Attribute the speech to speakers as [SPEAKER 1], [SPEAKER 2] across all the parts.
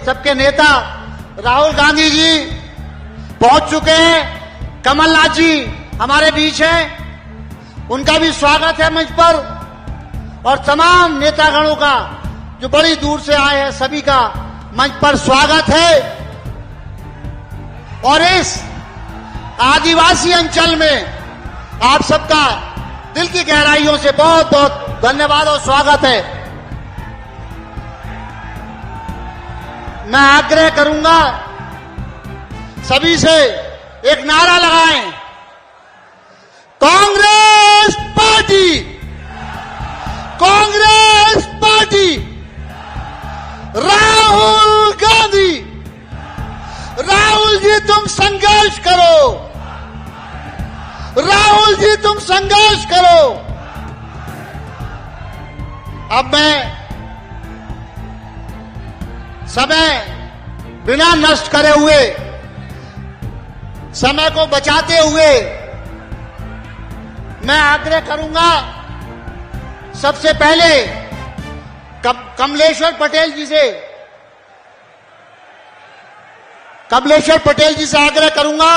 [SPEAKER 1] सबके नेता राहुल गांधी जी पहुंच चुके हैं। कमलनाथ जी हमारे बीच हैं, उनका भी स्वागत है मंच पर, और तमाम नेतागणों का जो बड़ी दूर से आए हैं सभी का मंच पर स्वागत है। और इस आदिवासी अंचल में आप सबका दिल की गहराइयों से बहुत बहुत धन्यवाद और स्वागत है। मैं आग्रह करूंगा सभी से, एक नारा लगाएं, कांग्रेस पार्टी, कांग्रेस पार्टी, राहुल गांधी। राहुल जी तुम संघर्ष करो, राहुल जी तुम संघर्ष करो। अब मैं समय बिना नष्ट करे हुए, समय को बचाते हुए मैं आग्रह करूंगा सबसे पहले कमलेश्वर पटेल जी से, कमलेश्वर पटेल जी से आग्रह करूंगा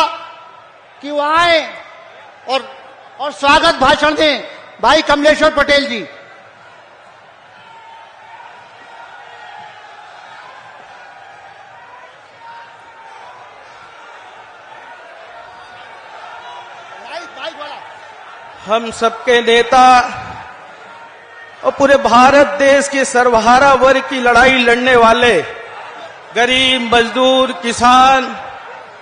[SPEAKER 1] कि वो आए और स्वागत भाषण दें। भाई कमलेश्वर पटेल जी।
[SPEAKER 2] हम सबके नेता और पूरे भारत देश के सर्वहारा वर्ग की लड़ाई लड़ने वाले गरीब, मजदूर, किसान,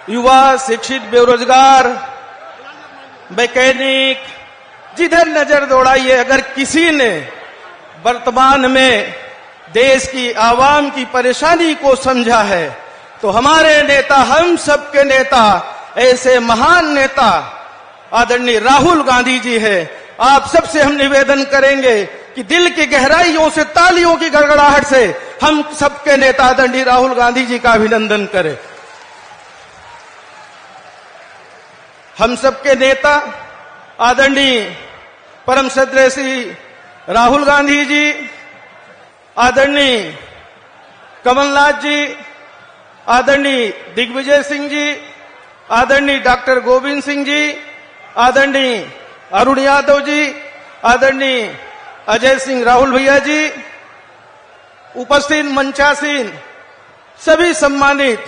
[SPEAKER 2] युवा, शिक्षित, बेरोजगार, मैकेनिक, जिधर नजर दौड़ाइए, अगर किसी ने वर्तमान में देश की आवाम की परेशानी को समझा है तो हमारे नेता, हम सबके नेता, ऐसे महान नेता आदरणीय राहुल गांधी जी है। आप सबसे हम निवेदन करेंगे कि दिल की गहराइयों से, तालियों की गड़गड़ाहट से हम सबके नेता आदरणीय राहुल गांधी जी का अभिनंदन करें। हम सबके नेता आदरणीय परम श्रद्धेय श्री राहुल गांधी जी, आदरणीय कमलनाथ जी, आदरणीय दिग्विजय सिंह जी, आदरणीय डॉक्टर गोविंद सिंह जी, आदरणीय अरुण यादव जी, आदरणीय अजय सिंह राहुल भैया जी, उपस्थित मंचासीन सभी सम्मानित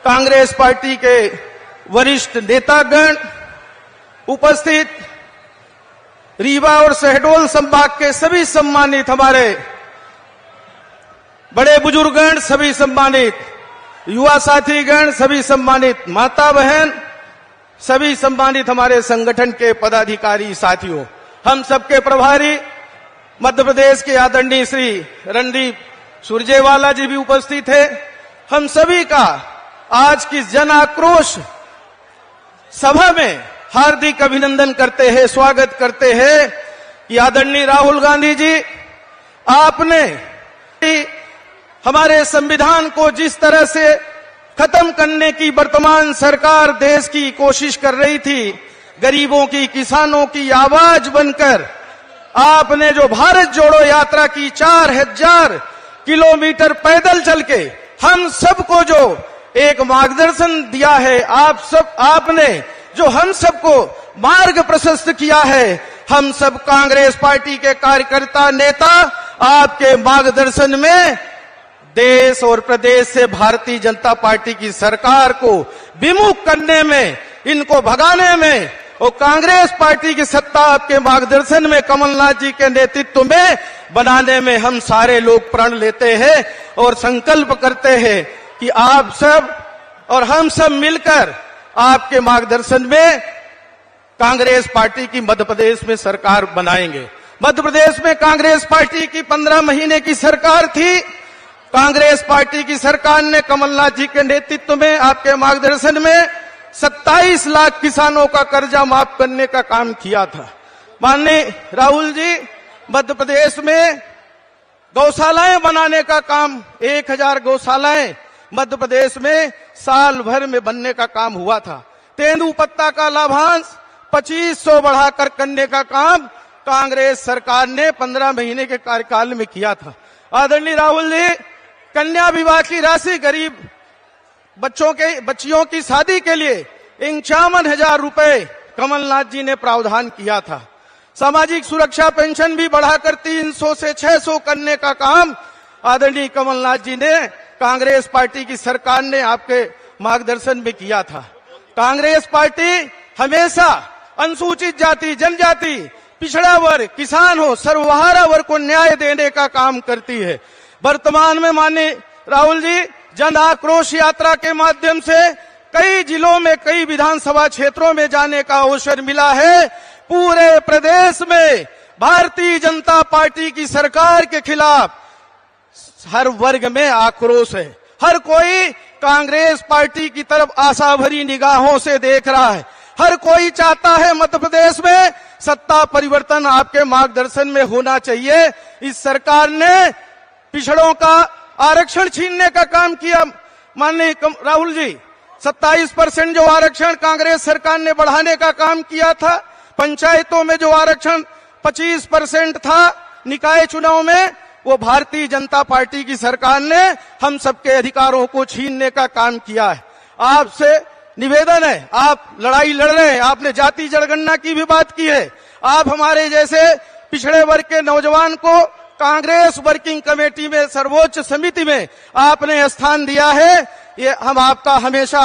[SPEAKER 2] कांग्रेस पार्टी के वरिष्ठ नेतागण, उपस्थित रीवा और शहडोल संभाग के सभी सम्मानित हमारे बड़े बुजुर्गगण, सभी सम्मानित युवा साथीगण, सभी सम्मानित माता बहन, सभी सम्मानित हमारे संगठन के पदाधिकारी साथियों, हम सबके प्रभारी मध्य प्रदेश के आदरणीय श्री रणदीप सुरजेवाला जी भी उपस्थित है। हम सभी का आज की जन आक्रोश सभा में हार्दिक अभिनंदन करते हैं, स्वागत करते हैं कि आदरणीय राहुल गांधी जी, आपने हमारे संविधान को जिस तरह से खत्म करने की वर्तमान सरकार देश की कोशिश कर रही थी, गरीबों की, किसानों की आवाज बनकर आपने जो भारत जोड़ो यात्रा की, 4000 किलोमीटर पैदल चल के हम सबको जो एक मार्गदर्शन दिया है, आपने जो हम सबको मार्ग प्रशस्त किया है, हम सब कांग्रेस पार्टी के कार्यकर्ता, नेता आपके मार्गदर्शन में देश और प्रदेश से भारतीय जनता पार्टी की सरकार को विमुख करने में, इनको भगाने में, और कांग्रेस पार्टी की सत्ता आपके मार्गदर्शन में, कमलनाथ जी के नेतृत्व में बनाने में हम सारे लोग प्रण लेते हैं और संकल्प करते हैं कि आप सब और हम सब मिलकर आपके मार्गदर्शन में कांग्रेस पार्टी की मध्य प्रदेश में सरकार बनाएंगे। मध्य प्रदेश में कांग्रेस पार्टी की 15 महीने की सरकार थी। कांग्रेस पार्टी की सरकार ने कमलनाथ जी के नेतृत्व में, आपके मार्गदर्शन में 27 लाख किसानों का कर्जा माफ करने का काम किया था। माननीय राहुल जी, मध्य प्रदेश में गौशालाएं बनाने का काम, 1000 गौशालाएं मध्य प्रदेश में साल भर में बनने का काम हुआ था। तेंदुपत्ता का लाभांश 2500 बढ़ाकर करने का काम कांग्रेस सरकार ने 15 महीने के कार्यकाल में किया था। आदरणीय राहुल जी, कन्या विवाह की राशि गरीब बच्चियों की शादी के लिए 51,000 रुपए कमलनाथ जी ने प्रावधान किया था। सामाजिक सुरक्षा पेंशन भी बढ़ाकर 300 से 600 करने का काम आदरणीय कमलनाथ जी ने, कांग्रेस पार्टी की सरकार ने आपके मार्गदर्शन में किया था। कांग्रेस पार्टी हमेशा अनुसूचित जाति, जनजाति, पिछड़ा वर्ग, किसान हो, सर्वहारा वर्ग को न्याय देने का काम करती है। वर्तमान में माननीय राहुल जी जन आक्रोश यात्रा के माध्यम से कई जिलों में, कई विधानसभा क्षेत्रों में जाने का अवसर मिला है। पूरे प्रदेश में भारतीय जनता पार्टी की सरकार के खिलाफ हर वर्ग में आक्रोश है। हर कोई कांग्रेस पार्टी की तरफ आशा भरी निगाहों से देख रहा है। हर कोई चाहता है मध्य प्रदेश में सत्ता परिवर्तन आपके मार्गदर्शन में होना चाहिए। इस सरकार ने पिछड़ों का आरक्षण छीनने का काम किया। माननीय राहुल जी 27% जो आरक्षण कांग्रेस सरकार ने बढ़ाने का काम किया था। पंचायतों में जो आरक्षण 25% था निकाय चुनाव में, वो भारतीय जनता पार्टी की सरकार ने हम सबके अधिकारों को छीनने का काम किया है। आपसे निवेदन है, आप लड़ाई लड़ रहे हैं, आपने जाति जनगणना की भी बात की है। आप हमारे जैसे पिछड़े वर्ग के नौजवान को कांग्रेस वर्किंग कमेटी में, सर्वोच्च समिति में आपने स्थान दिया है। ये हम आपका हमेशा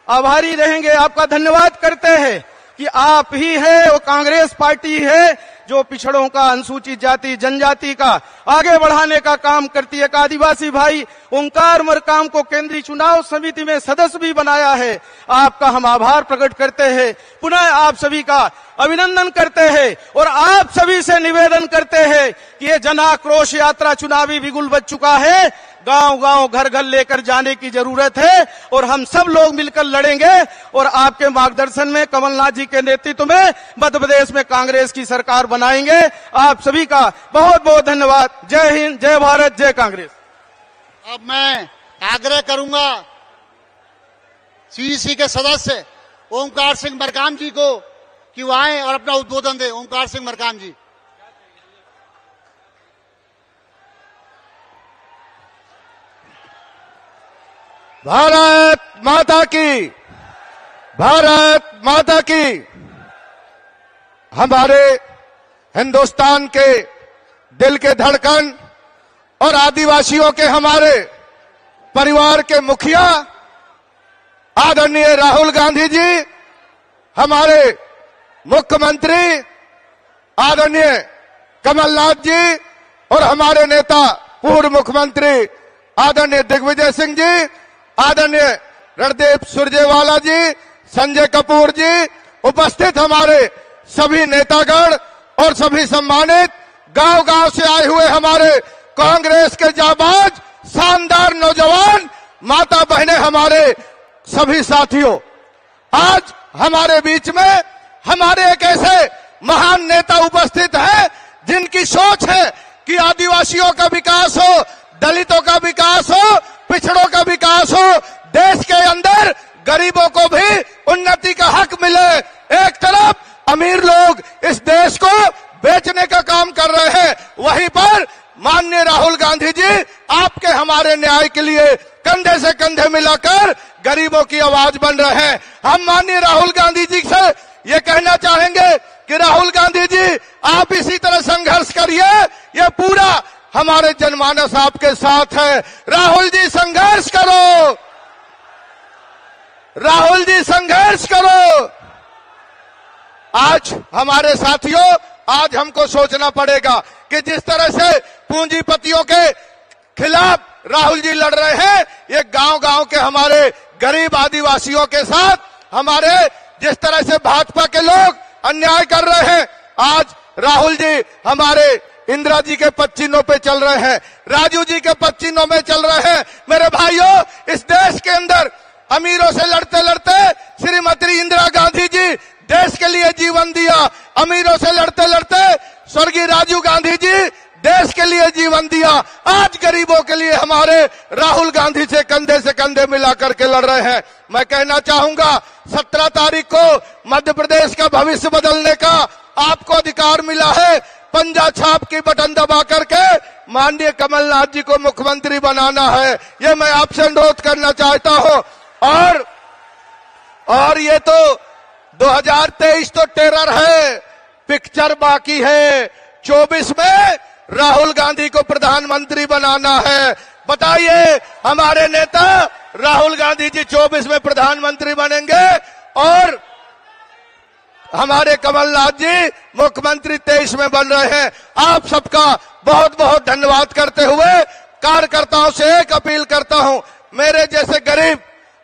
[SPEAKER 2] आभारी रहेंगे, आपका धन्यवाद करते हैं कि आप ही है, वो कांग्रेस पार्टी है जो पिछड़ों का, अनुसूचित जाति, जनजाति का आगे बढ़ाने का काम करती है। एक आदिवासी भाई ओंकार मरकाम को केंद्रीय चुनाव समिति में सदस्य भी बनाया है। आपका हम आभार प्रकट करते हैं, पुनः आप सभी का अभिनंदन करते हैं और आप सभी से निवेदन करते हैं कि ये जन आक्रोश यात्रा चुनावी बिगुल बज चुका है। गांव-गांव, घर-घर लेकर जाने की जरूरत है और हम सब लोग मिलकर लड़ेंगे और आपके मार्गदर्शन में, कमलनाथ जी के नेतृत्व में मध्य प्रदेश में कांग्रेस की सरकार बनाएंगे। आप सभी का बहुत बहुत धन्यवाद। जय हिंद, जय भारत, जय कांग्रेस।
[SPEAKER 1] अब मैं आग्रह करूंगा सीईसी के सदस्य ओंकार सिंह मरकाम जी को कि वो आए और अपना उद्बोधन दे। ओंकार सिंह मरकाम जी।
[SPEAKER 3] भारत माता की, भारत माता की। हमारे हिंदुस्तान के दिल के धड़कन और आदिवासियों के हमारे परिवार के मुखिया आदरणीय राहुल गांधी जी, हमारे मुख्यमंत्री आदरणीय कमलनाथ जी और हमारे नेता पूर्व मुख्यमंत्री आदरणीय दिग्विजय सिंह जी, आदरणीय रणदीप सुरजेवाला जी, संजय कपूर जी, उपस्थित हमारे सभी नेतागण और सभी सम्मानित गांव-गांव से आए हुए हमारे कांग्रेस के जाबाज शानदार नौजवान माता बहनें, हमारे सभी साथियों, आज हमारे बीच में हमारे एक ऐसे महान नेता उपस्थित है जिनकी सोच है कि आदिवासियों का विकास हो, दलितों का विकास हो, पिछड़ों का विकास हो, देश के अंदर गरीबों को भी उन्नति का हक मिले। एक तरफ अमीर लोग इस देश को बेचने का काम कर रहे हैं, वहीं पर माननीय राहुल गांधी जी आपके हमारे न्याय के लिए कंधे से कंधे मिलाकर गरीबों की आवाज बन रहे हैं। हम माननीय राहुल गांधी जी से ये कहना चाहेंगे कि राहुल गांधी जी आप इसी तरह संघर्ष करिए, ये पूरा हमारे जनमानस आपके साथ है। राहुल जी संघर्ष करो, राहुल जी संघर्ष करो। आज हमारे साथियों, आज हमको सोचना पड़ेगा कि जिस तरह से पूंजीपतियों के खिलाफ राहुल जी लड़ रहे हैं, ये गांव-गांव के हमारे गरीब आदिवासियों के साथ हमारे जिस तरह से भाजपा के लोग अन्याय कर रहे हैं, आज राहुल जी हमारे इंदिरा जी के पद चिन्हों पे चल रहे हैं, राजू जी के पद चिन्हों में चल रहे हैं। मेरे भाइयों, इस देश के अंदर अमीरों से लड़ते लड़ते श्रीमती इंदिरा गांधी जी देश के लिए जीवन दिया, अमीरों से लड़ते लड़ते स्वर्गीय राजीव गांधी जी देश के लिए जीवन दिया। आज गरीबों के लिए हमारे राहुल गांधी से कंधे मिला करके लड़ रहे हैं। मैं कहना चाहूंगा 17 तारीख को मध्य प्रदेश का भविष्य बदलने का आपको अधिकार मिला है। पंजा छाप की बटन दबा करके माननीय कमलनाथ जी को मुख्यमंत्री बनाना है, ये मैं आपसे अनुरोध करना चाहता हूं। और ये तो 2023 तो टेरर है, पिक्चर बाकी है। 24 में राहुल गांधी को प्रधानमंत्री बनाना है। बताइए, हमारे नेता राहुल गांधी जी 24 में प्रधानमंत्री बनेंगे और हमारे कमलनाथ जी मुख्यमंत्री 23 में बन रहे हैं। आप सबका बहुत बहुत धन्यवाद करते हुए कार्यकर्ताओं से एक अपील करता हूं, मेरे जैसे गरीब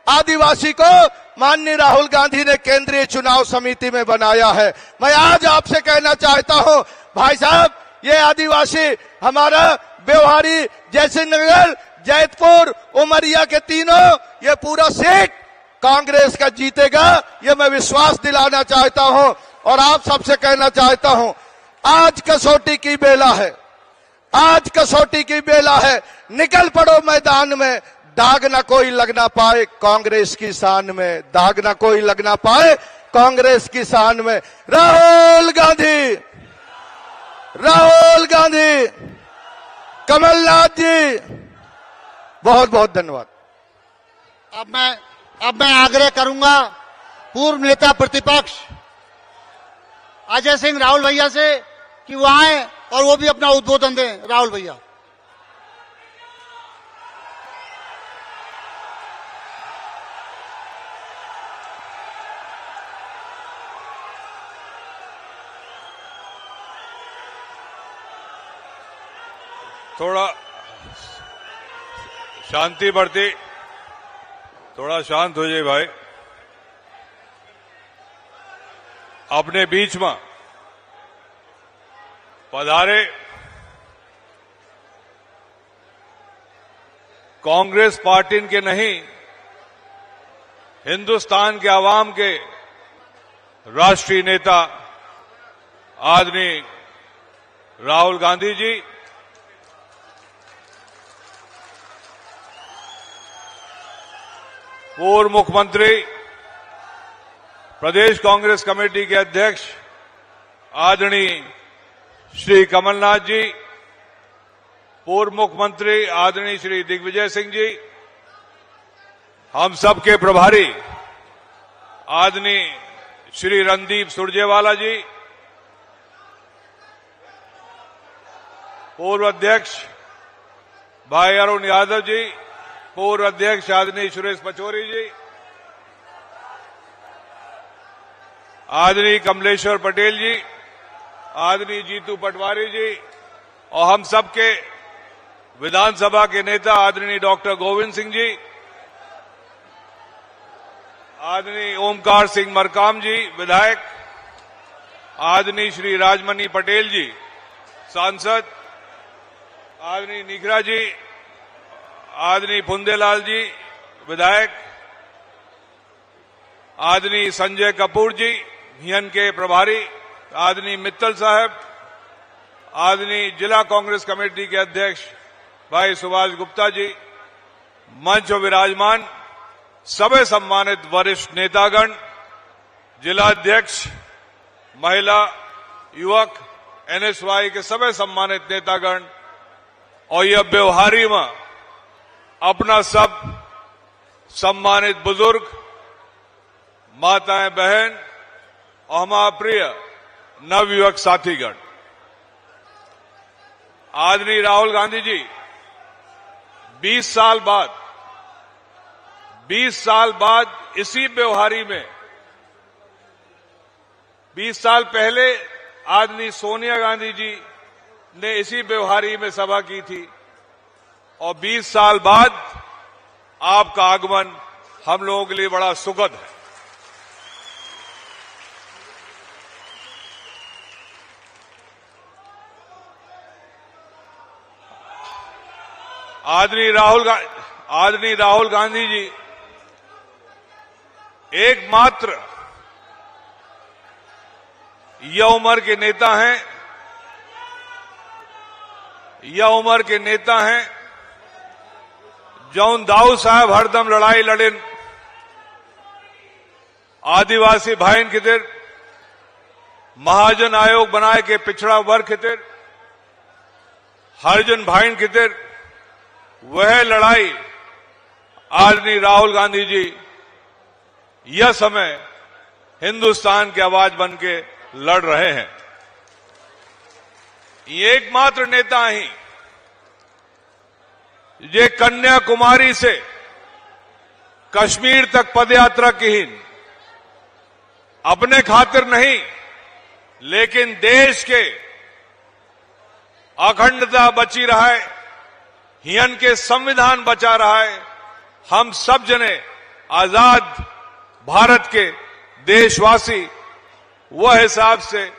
[SPEAKER 3] आदिवासी को माननीय राहुल गांधी ने केंद्रीय चुनाव समिति में बनाया है। मैं आज आपसे कहना चाहता हूं, भाई साहब, ये आदिवासी हमारा व्यवहारी, जयसिंहनगर, जैतपुर, उमरिया के तीनों ये पूरा सीट कांग्रेस का जीतेगा, ये मैं विश्वास दिलाना चाहता हूं। और आप सबसे कहना चाहता हूं, आज कसौटी की बेला है, आज कसौटी की बेला है। निकल पड़ो मैदान में, दाग ना कोई लगना पाए कांग्रेस की शान में, दाग ना कोई लगना पाए कांग्रेस की शान में। राहुल गांधी, राहुल गांधी, कमलनाथ जी, बहुत बहुत धन्यवाद।
[SPEAKER 1] अब मैं आग्रह करूंगा पूर्व नेता प्रतिपक्ष अजय सिंह राहुल भैया से कि वो आए और वो भी अपना उद्बोधन दें। राहुल भैया,
[SPEAKER 4] थोड़ा शांति बरती, थोड़ा शांत हो जाइए भाई। अपने बीच में पधारे कांग्रेस पार्टी के नहीं, हिंदुस्तान के आवाम के राष्ट्रीय नेता आदरणीय राहुल गांधी जी, पूर्व मुख्यमंत्री, प्रदेश कांग्रेस कमेटी के अध्यक्ष आदरणीय श्री कमलनाथ जी, पूर्व मुख्यमंत्री आदरणीय श्री दिग्विजय सिंह जी, हम सब के प्रभारी आदरणीय श्री रणदीप सुरजेवाला जी, पूर्व अध्यक्ष भाई अरुण यादव जी, पूर्व अध्यक्ष आदरणीय सुरेश पचौरी जी, आदरणीय कमलेश्वर पटेल जी, आदरणीय जीतू पटवारी जी, और हम सबके विधानसभा के नेता आदरणीय डॉक्टर गोविंद सिंह जी, आदरणीय ओमकार सिंह मरकाम जी विधायक, आदरणीय श्री राजमणि पटेल जी सांसद, आदरणीय निखरा जी, आदरणीय फुंदेलाल जी विधायक, आदरणीय संजय कपूर जी हियन के प्रभारी, आदरणीय मित्तल साहब, आदरणीय जिला कांग्रेस कमेटी के अध्यक्ष भाई सुभाष गुप्ता जी, मंच विराजमान सभी सम्मानित वरिष्ठ नेतागण, जिलाध्यक्ष, महिला, युवक, एनएसवाई के सभी सम्मानित नेतागण, और यह व्यवहारी में अपना सब सम्मानित बुजुर्ग, माताएं, बहन और हमारा प्रिय नवयुवक साथीगण, आदरणीय राहुल गांधी जी 20 साल बाद इसी व्यवहारी में, 20 साल पहले आदरणीय सोनिया गांधी जी ने इसी व्यवहारी में सभा की थी, और 20 साल बाद आपका आगमन हम लोगों के लिए बड़ा सुखद है। आदरणीय राहुल गांधी जी एकमात्र यह उम्र के नेता हैं जौन दाऊ साहब हरदम लड़ाई लड़िन आदिवासी भाईन खातिर, महाजन आयोग बनाए के पिछड़ा वर्ग खातिर, हरिजन भाई खातिर वह लड़ाई आदरणीय राहुल गांधी जी यह समय हिंदुस्तान की आवाज बन के लड़ रहे हैं। ये एकमात्र नेता ही ये कन्याकुमारी से कश्मीर तक पदयात्रा कीन अपने खातिर नहीं, लेकिन देश के अखंडता बची रहा है, हियन के संविधान बचा रहा है। हम सब जने आजाद भारत के देशवासी वह हिसाब से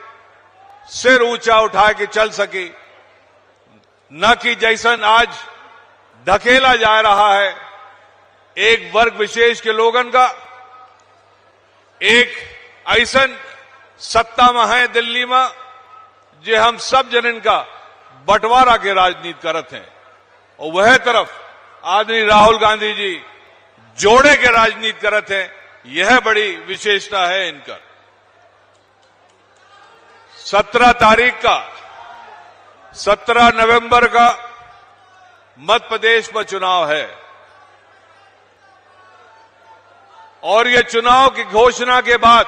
[SPEAKER 4] सिर ऊंचा उठा के चल सकी, न कि जैसन आज धकेला जा रहा है एक वर्ग विशेष के लोगन का। एक ऐसन सत्ता में है दिल्ली में जे हम सब जनन का बंटवारा के राजनीति करत हैं, और वह तरफ आदरणीय राहुल गांधी जी जोड़े के राजनीति करत हैं। यह बड़ी विशेषता है इनका। 17 तारीख का 17 नवंबर का मध्य प्रदेश में चुनाव है, और यह चुनाव की घोषणा के बाद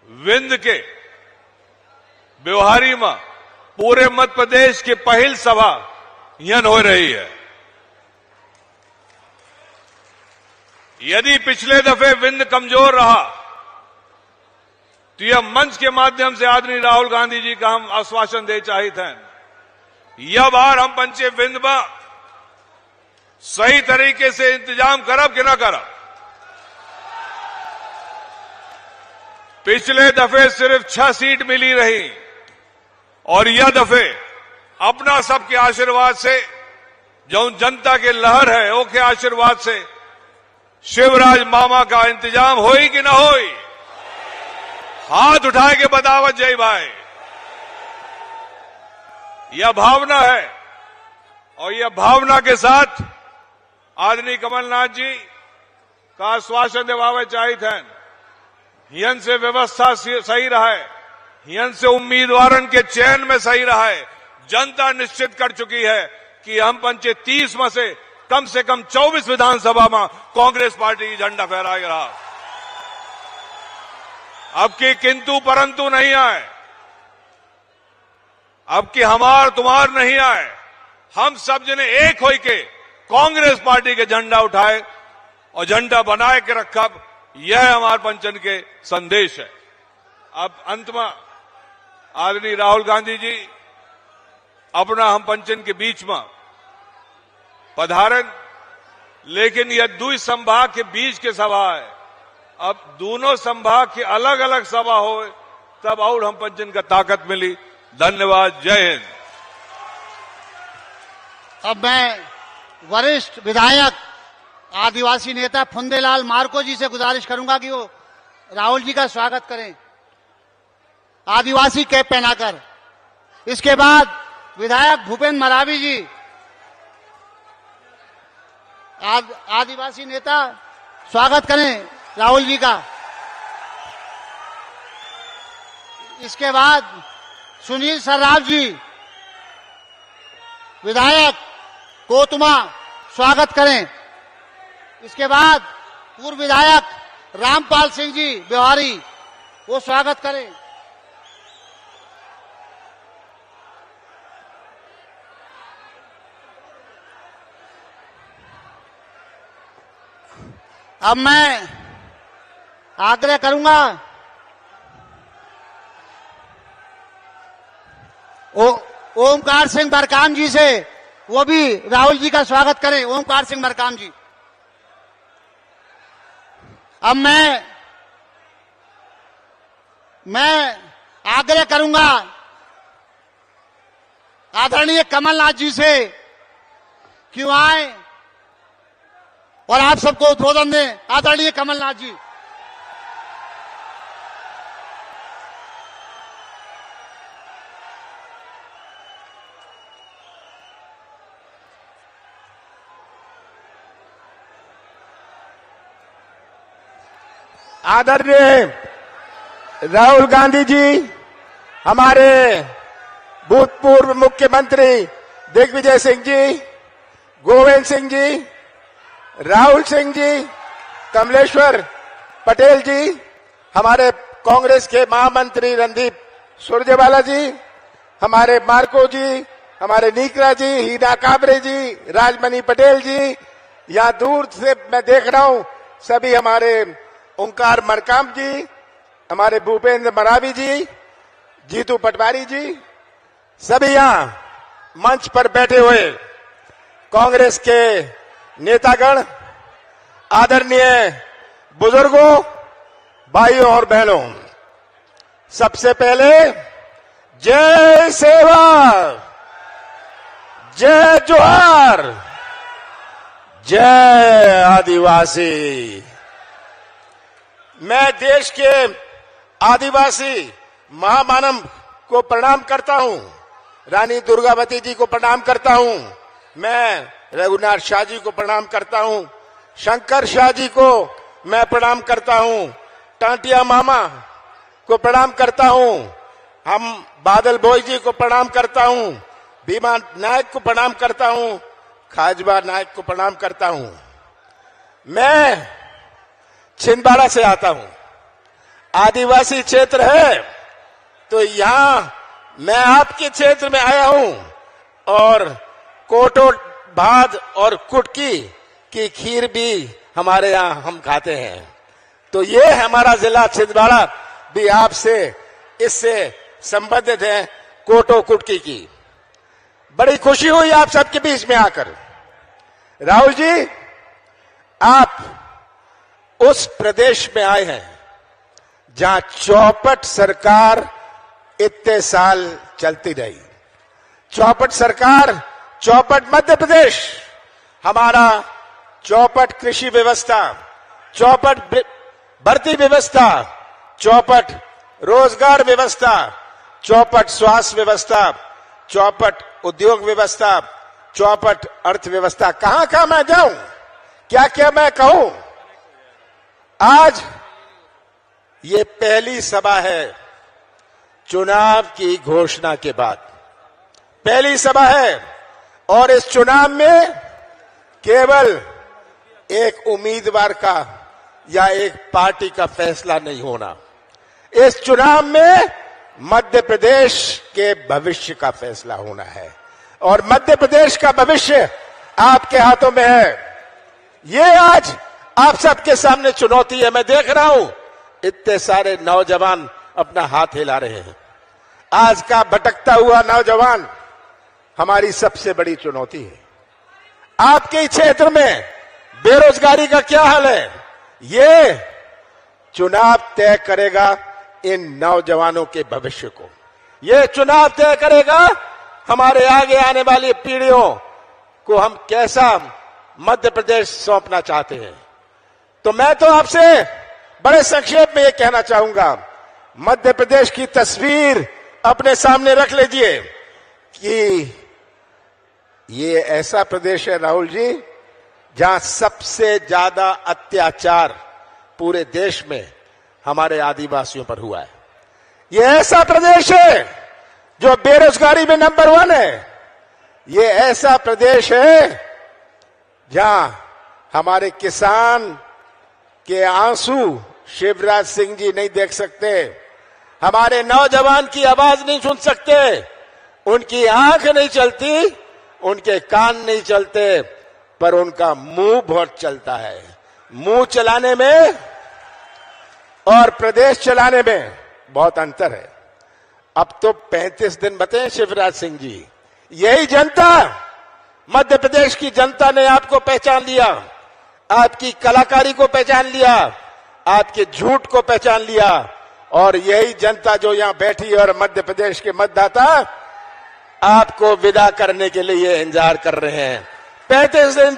[SPEAKER 4] विंध्य के ब्योहारी में पूरे मध्य प्रदेश की पहल सभा यहां हो रही है। यदि पिछले दफे विंध्य कमजोर रहा तो यह मंच के माध्यम से आदरणीय राहुल गांधी जी का हम आश्वासन दे चाहते हैं, यह बार हम पंचे विंध्य में सही तरीके से इंतजाम करब कि न करब। पिछले दफे सिर्फ 6 सीट मिली रही, और यह दफे अपना सबके आशीर्वाद से, जो जनता के लहर है ओके आशीर्वाद से शिवराज मामा का इंतजाम होई कि ना होई? हाथ उठा के बतावत जय भाई। यह भावना है, और यह भावना के साथ आदरणीय कमलनाथ जी का आश्वासन दिवावे चाहिए हैं। हियन से व्यवस्था सही रहा है, हियन से उम्मीदवारों के चयन में सही रहा है। जनता निश्चित कर चुकी है कि हम पंचे 30 में से कम 24 विधानसभा में कांग्रेस पार्टी की झंडा फहराए रहा। अब की किंतु परंतु नहीं आए, अब की हमार तुम्हार नहीं आए। हम सब जने एक होई के कांग्रेस पार्टी के झंडा उठाए और झंडा बनाए के रखा। यह हमारे पंचन के संदेश है। अब अंत में आदरणीय राहुल गांधी जी अपना हम पंचन के बीच में पधारन, लेकिन यह दुई संभाग के बीच के सभा है। अब दोनों संभाग की अलग अलग सभा हो तब और हम पंचन का ताकत मिली। धन्यवाद। जय हिंद।
[SPEAKER 1] अब मैं वरिष्ठ विधायक आदिवासी नेता फुंदेलाल मार्को जी से गुजारिश करूंगा कि वो राहुल जी का स्वागत करें आदिवासी कैप पहनाकर। इसके बाद विधायक भूपेंद्र मरावी जी आदिवासी नेता स्वागत करें राहुल जी का। इसके बाद सुनील सर्राफ जी विधायक कोतमा स्वागत करें। इसके बाद पूर्व विधायक रामपाल सिंह जी बिहारी वो स्वागत करें। अब मैं आग्रह करूंगा ओमकार सिंह बरकाम जी से, वो भी राहुल जी का स्वागत करें। ओमकार सिंह बरकाम जी। अब मैं आग्रह करूंगा आदरणीय कमलनाथ जी से कि वो आए और आप सबको उद्बोधन दें। आदरणीय कमलनाथ जी।
[SPEAKER 3] आदरणीय राहुल गांधी जी, हमारे भूतपूर्व मुख्यमंत्री दिग्विजय सिंह जी, गोविंद सिंह जी, राहुल सिंह जी, कमलेश्वर पटेल जी, हमारे कांग्रेस के महामंत्री रणदीप सुरजेवाला जी, हमारे मार्को जी, हमारे नीकरा जी, हीना काबरे जी, राजमणि पटेल जी, यहाँ दूर से मैं देख रहा हूं सभी हमारे ओंकार मरकाम जी, हमारे भूपेंद्र मरावी जी, जीतू पटवारी जी, सभी यहाँ मंच पर बैठे हुए कांग्रेस के नेतागण, आदरणीय बुजुर्गों, भाइयों और बहनों, सबसे पहले जय सेवा, जय जोहार, जय आदिवासी। मैं देश के आदिवासी महामानव को प्रणाम करता हूं, रानी दुर्गावती जी को प्रणाम करता हूं, मैं रघुनाथ शाह जी को प्रणाम करता हूं, शंकर शाह जी को मैं प्रणाम करता हूं, टांटिया मामा को प्रणाम करता हूं, हम बादल भोई जी को प्रणाम करता हूं, भीमा नायक को प्रणाम करता हूं, खाजबा नायक को प्रणाम करता हूं। मैं छिंदवाड़ा से आता हूं, आदिवासी क्षेत्र है, तो यहां मैं आपके क्षेत्र में आया हूं और कोटो भात और कुटकी की खीर भी हमारे यहां हम खाते हैं। तो ये हमारा जिला छिंदवाड़ा भी आपसे इससे संबंधित है, कोटो कुटकी की। बड़ी खुशी हुई आप सबके बीच में आकर। राहुल जी, आप उस प्रदेश में आए हैं जहां चौपट सरकार इतने साल चलती रही। चौपट सरकार, चौपट मध्य प्रदेश, हमारा चौपट कृषि व्यवस्था, चौपट भर्ती व्यवस्था, चौपट रोजगार व्यवस्था, चौपट स्वास्थ्य व्यवस्था, चौपट उद्योग व्यवस्था, चौपट अर्थव्यवस्था, कहां कहां मैं जाऊं, क्या क्या मैं कहूं। आज ये पहली सभा है चुनाव की घोषणा के बाद, पहली सभा है, और इस चुनाव में केवल एक उम्मीदवार का या एक पार्टी का फैसला नहीं होना, इस चुनाव में मध्य प्रदेश के भविष्य का फैसला होना है, और मध्य प्रदेश का भविष्य आपके हाथों में है। ये आज आप सबके सामने चुनौती है। मैं देख रहा हूं इतने सारे नौजवान अपना हाथ हिला रहे हैं। आज का भटकता हुआ नौजवान हमारी सबसे बड़ी चुनौती है। आपके क्षेत्र में बेरोजगारी का क्या हाल है, ये चुनाव तय करेगा इन नौजवानों के भविष्य को। ये चुनाव तय करेगा हमारे आगे आने वाली पीढ़ियों को हम कैसा मध्य प्रदेश सौंपना चाहते हैं। तो मैं तो आपसे बड़े संक्षेप में ये कहना चाहूंगा, मध्य प्रदेश की तस्वीर अपने सामने रख लीजिए कि ये ऐसा प्रदेश है राहुल जी जहां सबसे ज्यादा अत्याचार पूरे देश में हमारे आदिवासियों पर हुआ है। ये ऐसा प्रदेश है जो बेरोजगारी में नंबर 1 है। ये ऐसा प्रदेश है जहां हमारे किसान के आंसू शिवराज सिंह जी नहीं देख सकते, हमारे नौजवान की आवाज नहीं सुन सकते, उनकी आंख नहीं चलती, उनके कान नहीं चलते, पर उनका मुंह बहुत चलता है। मुंह चलाने में और प्रदेश चलाने में बहुत अंतर है। अब तो 35 दिन बते शिवराज सिंह जी, यही जनता, मध्य प्रदेश की जनता ने आपको पहचान लिया, आपकी कलाकारी को पहचान लिया, आपके झूठ को पहचान लिया, और यही जनता जो यहां बैठी और मध्य प्रदेश के मतदाता आपको विदा करने के लिए इंतजार कर रहे हैं। 35 दिन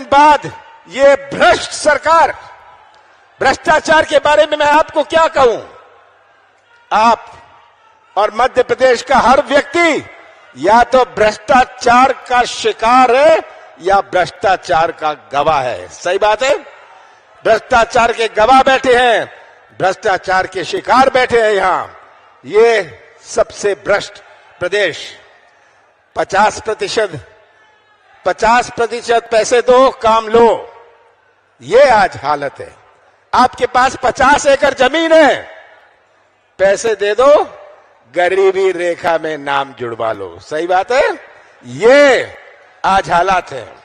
[SPEAKER 3] बाद ये भ्रष्ट सरकार, भ्रष्टाचार के बारे में मैं आपको क्या कहूं। आप और मध्य प्रदेश का हर व्यक्ति या तो भ्रष्टाचार का शिकार है या भ्रष्टाचार का गवाह है। सही बात है। भ्रष्टाचार के गवाह बैठे हैं, भ्रष्टाचार के शिकार बैठे हैं यहां। ये सबसे भ्रष्ट प्रदेश। 50% पैसे दो, काम लो, ये आज हालत है। आपके पास 50 एकड़ जमीन है, पैसे दे दो, गरीबी रेखा में नाम जुड़वा लो। सही बात है, ये आज हालात है।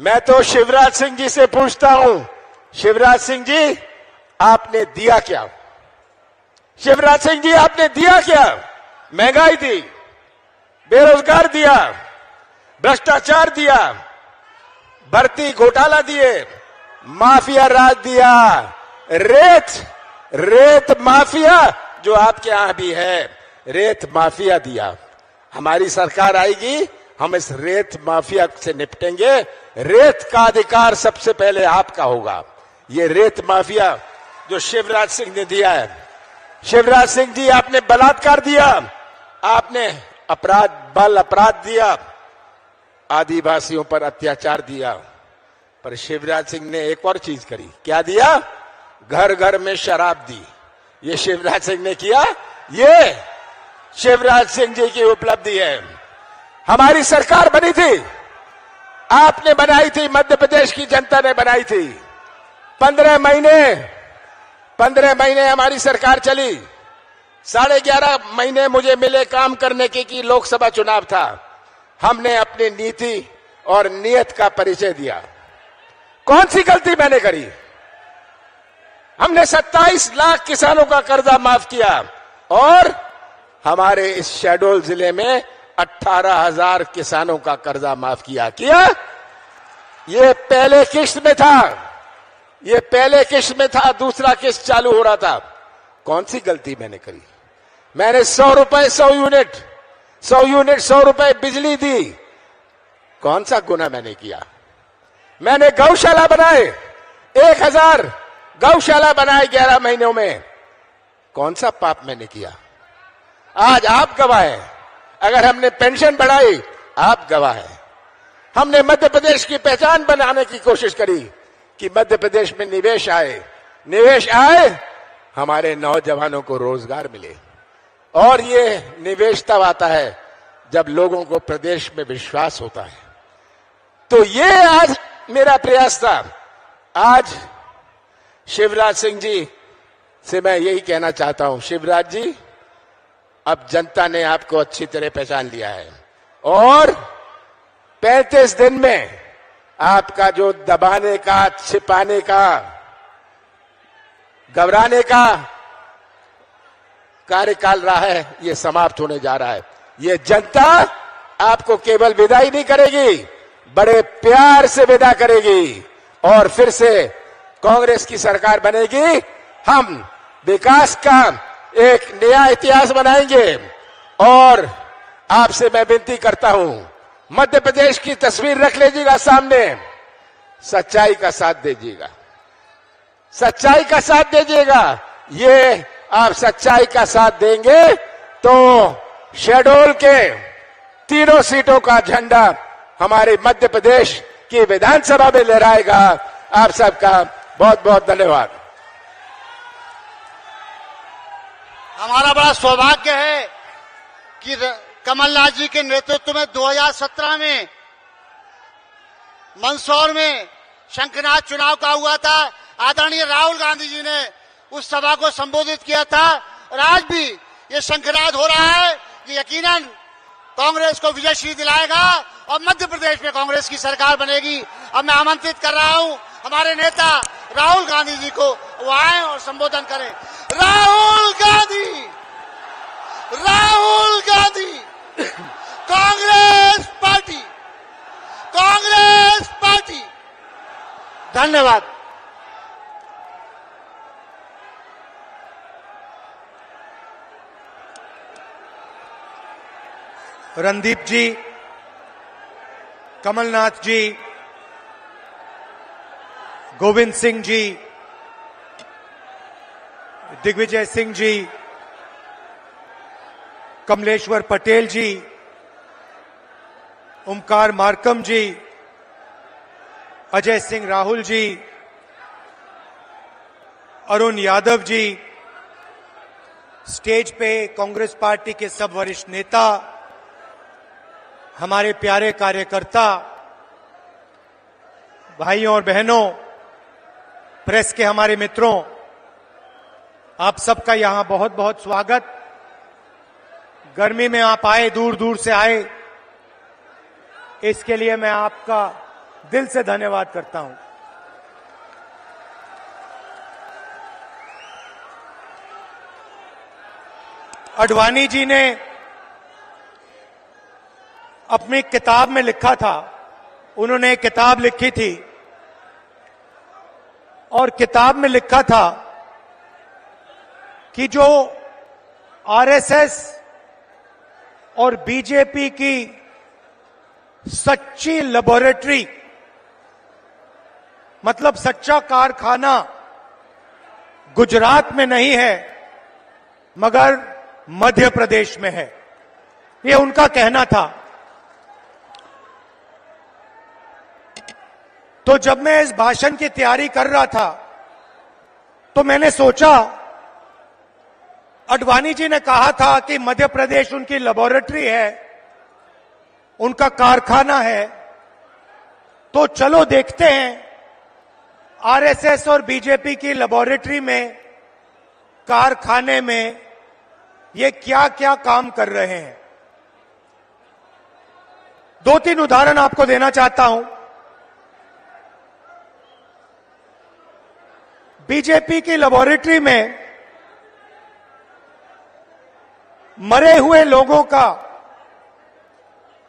[SPEAKER 3] मैं तो शिवराज सिंह जी से पूछता हूं, शिवराज सिंह जी आपने दिया क्या? शिवराज सिंह जी आपने दिया क्या? महंगाई दी, बेरोजगार दिया, भ्रष्टाचार दिया, भर्ती घोटाला दिए, माफिया राज दिया, रेत माफिया जो आपके यहां भी है, रेत माफिया दिया। हमारी सरकार आएगी, हम इस रेत माफिया से निपटेंगे। रेत का अधिकार सबसे पहले आपका होगा। ये रेत माफिया जो शिवराज सिंह ने दिया है, शिवराज सिंह जी आपने बलात्कार दिया, आपने अपराध दिया, आदिवासियों पर अत्याचार दिया, पर शिवराज सिंह ने एक और चीज करी। क्या दिया? घर घर में शराब दी। ये शिवराज सिंह ने किया, ये शिवराज सिंह जी की उपलब्धि है। हमारी सरकार बनी थी, आपने बनाई थी, मध्य प्रदेश की जनता ने बनाई थी। 15 महीने हमारी सरकार चली। 11.5 महीने मुझे मिले काम करने के कि लोकसभा चुनाव था। हमने अपनी नीति और नियत का परिचय दिया। कौन सी गलती मैंने करी? हमने 27 लाख किसानों का कर्जा माफ किया और हमारे इस शहडोल जिले में 18,000 किसानों का कर्जा माफ किया। ये पहले किश्त में था, दूसरा किश्त चालू हो रहा था। कौन सी गलती मैंने करी? मैंने 100 रुपए 100 यूनिट 100 रुपए बिजली दी। कौन सा गुना मैंने किया? मैंने गौशाला बनाए, 1000 गौशाला बनाए 11 महीनों में। कौन सा पाप मैंने किया? आज आप गवाह हैं। अगर हमने पेंशन बढ़ाई, आप गवाह हैं। हमने मध्य प्रदेश की पहचान बनाने की कोशिश करी कि मध्य प्रदेश में निवेश आए, हमारे नौजवानों को रोजगार मिले। और ये निवेश तब आता है जब लोगों को प्रदेश में विश्वास होता है। तो ये आज मेरा प्रयास था। आज शिवराज सिंह जी से मैं यही कहना चाहता हूं, शिवराज जी, अब जनता ने आपको अच्छी तरह पहचान लिया है और 35 दिन में आपका जो दबाने का, छिपाने का, घबराने का कार्यकाल रहा है, ये समाप्त होने जा रहा है। ये जनता आपको केवल विदाई नहीं करेगी, बड़े प्यार से विदा करेगी और फिर से कांग्रेस की सरकार बनेगी। हम विकास का एक नया इतिहास बनाएंगे और आपसे मैं विनती करता हूं, मध्य प्रदेश की तस्वीर रख लीजिएगा सामने, सच्चाई का साथ दीजिएगा, सच्चाई का साथ दीजिएगा। ये आप सच्चाई का साथ देंगे तो शहडोल के 3 सीटों का झंडा हमारे मध्य प्रदेश की विधानसभा में लहराएगा। आप सबका बहुत बहुत धन्यवाद।
[SPEAKER 1] हमारा बड़ा सौभाग्य है कि कमलनाथ जी के नेतृत्व में 2017 में मंदसौर में शंखनाद चुनाव का हुआ था। आदरणीय राहुल गांधी जी ने उस सभा को संबोधित किया था और आज भी ये शंखनाद हो रहा है। ये यकीनन कांग्रेस को विजयश्री दिलाएगा और मध्य प्रदेश में कांग्रेस की सरकार बनेगी। अब मैं आमंत्रित कर रहा हूं हमारे नेता राहुल गांधी जी को, वो आए और संबोधन करें। Rahul Gandhi, Rahul Gandhi, Congress party, Congress party. धन्यवाद।
[SPEAKER 5] रणदीप जी, कमलनाथ जी, गोविंद सिंह जी, दिग्विजय सिंह जी, कमलेश्वर पटेल जी, ओमकार मार्कम जी, अजय सिंह राहुल जी, अरुण यादव जी, स्टेज पे कांग्रेस पार्टी के सब वरिष्ठ नेता, हमारे प्यारे कार्यकर्ता, भाइयों और बहनों, प्रेस के हमारे मित्रों, आप सबका यहां बहुत बहुत स्वागत। गर्मी में आप आए, दूर दूर से आए, इसके लिए मैं आपका दिल से धन्यवाद करता हूं। अडवाणी जी ने अपनी किताब में लिखा था, उन्होंने एक किताब लिखी थी और किताब में लिखा था कि जो आरएसएस और बीजेपी की सच्ची लेबोरेटरी, मतलब सच्चा कारखाना गुजरात में नहीं है मगर मध्य प्रदेश में है, ये उनका कहना था। तो जब मैं इस भाषण की तैयारी कर रहा था तो मैंने सोचा, अडवाणी जी ने कहा था कि मध्य प्रदेश उनकी लेबोरेटरी है, उनका कारखाना है, तो चलो देखते हैं आरएसएस और बीजेपी की लेबोरेटरी में, कारखाने में ये क्या क्या काम कर रहे हैं। दो तीन उदाहरण आपको देना चाहता हूं। बीजेपी की लेबोरेटरी में मरे हुए लोगों का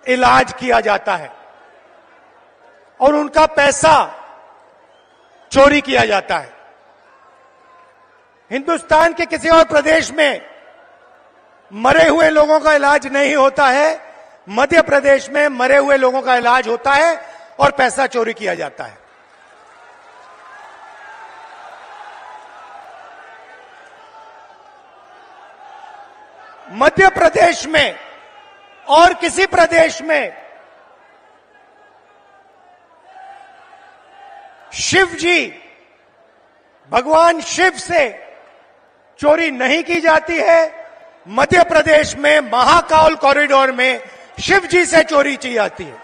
[SPEAKER 5] इलाज किया जाता है और उनका पैसा चोरी किया जाता है। हिंदुस्तान के किसी और प्रदेश में मरे हुए लोगों का इलाज नहीं होता है, मध्य प्रदेश में मरे हुए लोगों का इलाज होता है और पैसा चोरी किया जाता है। मध्य प्रदेश में और किसी प्रदेश में शिव जी, भगवान शिव से चोरी नहीं की जाती है। मध्य प्रदेश में महाकाल कॉरिडोर में शिव जी से चोरी की जाती है।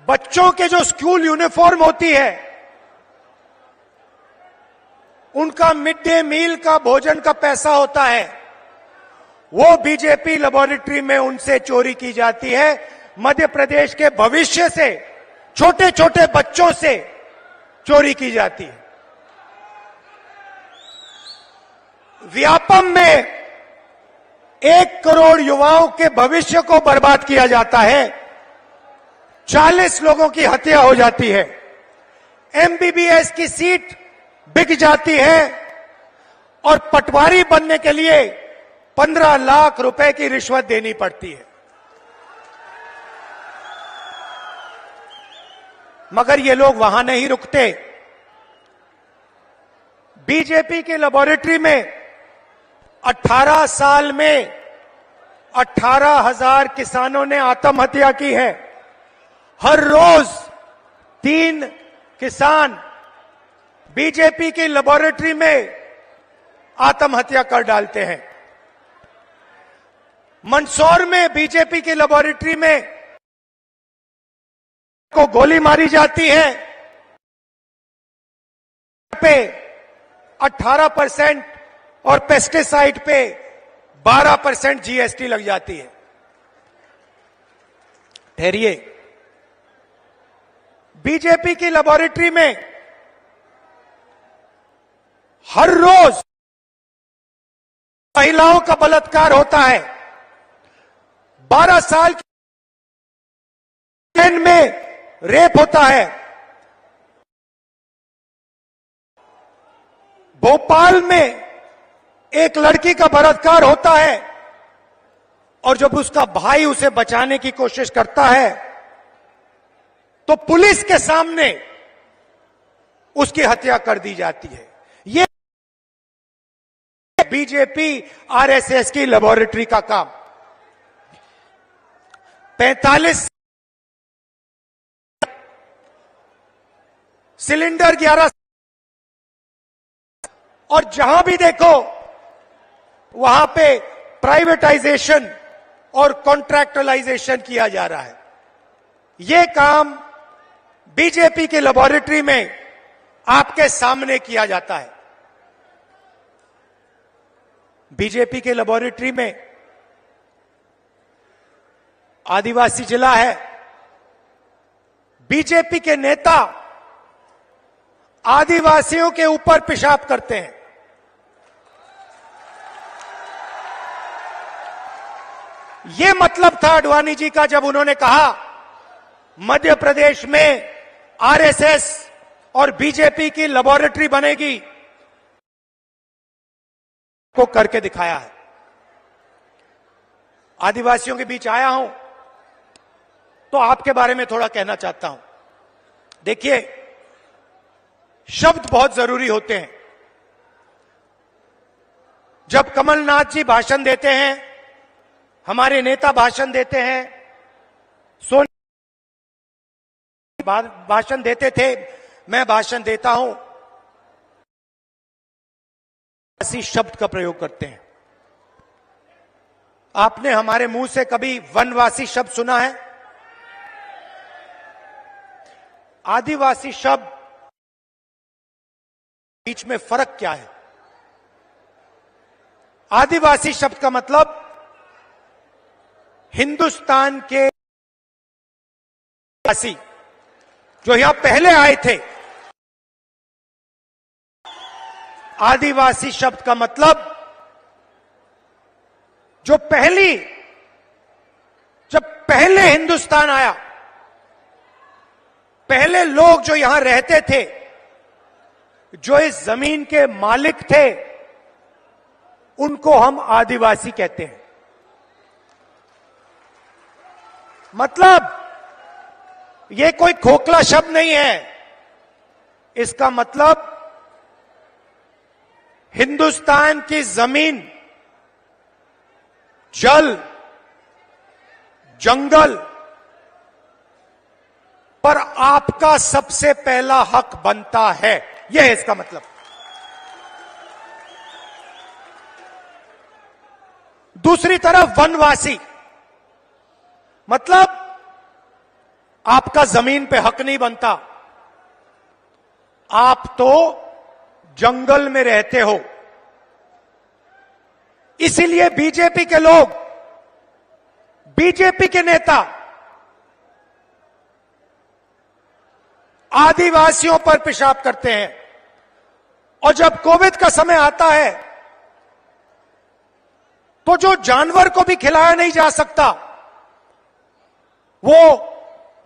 [SPEAKER 5] बच्चों के जो स्कूल यूनिफॉर्म होती है, उनका मिड डे मील का भोजन का पैसा होता है, वो बीजेपी लेबोरेटरी में उनसे चोरी की जाती है। मध्य प्रदेश के भविष्य से, छोटे छोटे बच्चों से चोरी की जाती है। व्यापम में 1 करोड़ युवाओं के भविष्य को बर्बाद किया जाता है, 40 लोगों की हत्या हो जाती है, एमबीबीएस की सीट बिक जाती है और पटवारी बनने के लिए 15 लाख रुपए की रिश्वत देनी पड़ती है। मगर ये लोग वहां नहीं रुकते। बीजेपी की लेबोरेटरी में 18 साल में 18,000 किसानों ने आत्महत्या की है। हर रोज 3 किसान बीजेपी की लेबोरेटरी में आत्महत्या कर डालते हैं। मंदसौर में बीजेपी की लेबोरेटरी में को गोली मारी जाती है, पे 18% और पेस्टिसाइड पे 12% जीएसटी लग जाती है। ठहरिए, बीजेपी की लेबोरेटरी में हर रोज महिलाओं का बलात्कार होता है। 12 साल की में रेप होता है। भोपाल में एक लड़की का बलात्कार होता है और जब उसका भाई उसे बचाने की कोशिश करता है तो पुलिस के सामने उसकी हत्या कर दी जाती है। ये बीजेपी आरएसएस की लेबोरेटरी का काम। 45 सिलेंडर 11, और जहां भी देखो वहां पे प्राइवेटाइजेशन और कॉन्ट्रैक्चुअलाइजेशन किया जा रहा है। यह काम बीजेपी के लेबोरेटरी में आपके सामने किया जाता है। बीजेपी के लेबोरेटरी में आदिवासी जिला है, बीजेपी के नेता आदिवासियों के ऊपर पेशाब करते हैं। यह मतलब था आडवाणी जी का जब उन्होंने कहा मध्य प्रदेश में आरएसएस और बीजेपी की लेबोरेटरी बनेगी, को करके दिखाया है। आदिवासियों के बीच आया हूं तो आपके बारे में थोड़ा कहना चाहता हूं। देखिए, शब्द बहुत जरूरी होते हैं। जब कमलनाथ जी भाषण देते हैं, हमारे नेता भाषण देते हैं, सोनिया भाषण देते थे, मैं भाषण देता हूं, ऐसी शब्द का प्रयोग करते हैं। आपने हमारे मुंह से कभी वनवासी शब्द सुना है? आदिवासी शब्द बीच में फर्क क्या है? आदिवासी शब्द का मतलब हिंदुस्तान के वासी जो यहां पहले आए थे। आदिवासी शब्द का मतलब जब पहले हिंदुस्तान आया, पहले लोग जो यहां रहते थे, जो इस जमीन के मालिक थे, उनको हम आदिवासी कहते हैं। मतलब यह कोई खोखला शब्द नहीं है। इसका मतलब हिंदुस्तान की जमीन, जल, जंगल पर आपका सबसे पहला हक बनता है। यह है इसका मतलब। दूसरी तरफ वनवासी मतलब आपका जमीन पे हक नहीं बनता, आप तो जंगल में रहते हो। इसीलिए बीजेपी के लोग, बीजेपी के नेता आदिवासियों पर पेशाब करते हैं। और जब कोविड का समय आता है तो जो जानवर को भी खिलाया नहीं जा सकता, वो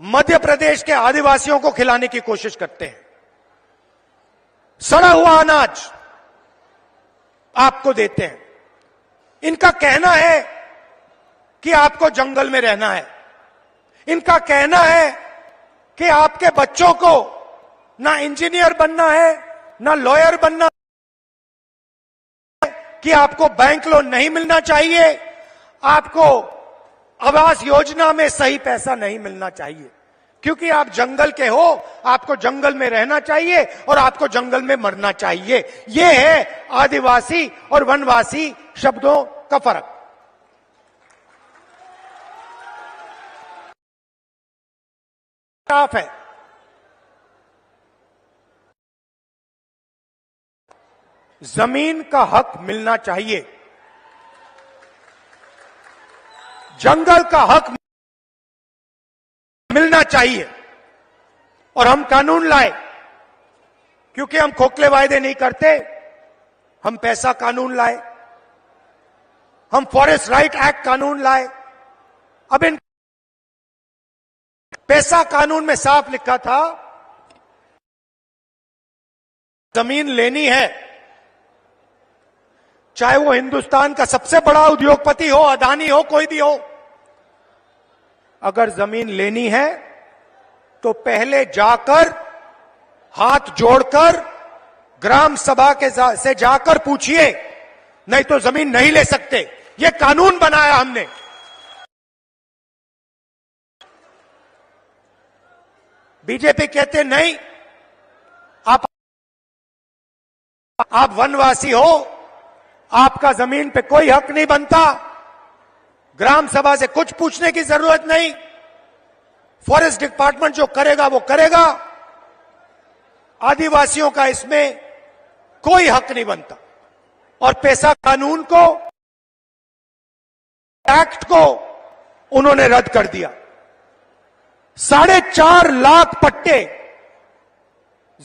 [SPEAKER 5] मध्य प्रदेश के आदिवासियों को खिलाने की कोशिश करते हैं। सड़ा हुआ अनाज आपको देते हैं। इनका कहना है कि आपको जंगल में रहना है। इनका कहना है कि आपके बच्चों को ना इंजीनियर बनना है, ना लॉयर बनना है, कि आपको बैंक लोन नहीं मिलना चाहिए, आपको आवास योजना में सही पैसा नहीं मिलना चाहिए, क्योंकि आप जंगल के हो, आपको जंगल में रहना चाहिए और आपको जंगल में मरना चाहिए। यह है आदिवासी और वनवासी शब्दों का फर्क। साफ है। जमीन का हक मिलना चाहिए, जंगल का हक मिलना चाहिए। और हम कानून लाए, क्योंकि हम खोखले वायदे नहीं करते। हम पैसा कानून लाए, हम फॉरेस्ट राइट एक्ट कानून लाए। अब इन पैसा कानून में साफ लिखा था, जमीन लेनी है, चाहे वो हिंदुस्तान का सबसे बड़ा उद्योगपति हो, अदानी हो, कोई भी हो, अगर जमीन लेनी है तो पहले जाकर हाथ जोड़कर ग्राम सभा के से जाकर पूछिए, नहीं तो जमीन नहीं ले सकते। ये कानून बनाया हमने। बीजेपी कहते नहीं, आप वनवासी हो, आपका जमीन पे कोई हक नहीं बनता, ग्राम सभा से कुछ पूछने की जरूरत नहीं, फॉरेस्ट डिपार्टमेंट जो करेगा वो करेगा, आदिवासियों का इसमें कोई हक नहीं बनता। और पेशा कानून को, एक्ट को उन्होंने रद्द कर दिया। 4.5 लाख पट्टे,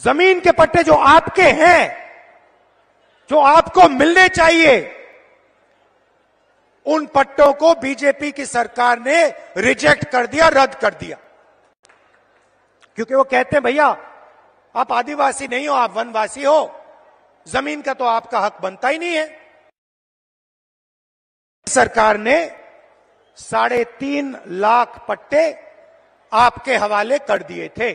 [SPEAKER 5] जमीन के पट्टे जो आपके हैं, जो आपको मिलने चाहिए, उन पट्टों को बीजेपी की सरकार ने रिजेक्ट कर दिया, रद्द कर दिया। क्योंकि वो कहते हैं भैया आप आदिवासी नहीं हो, आप वनवासी हो, जमीन का तो आपका हक बनता ही नहीं है। सरकार ने 3.5 लाख पट्टे आपके हवाले कर दिए थे।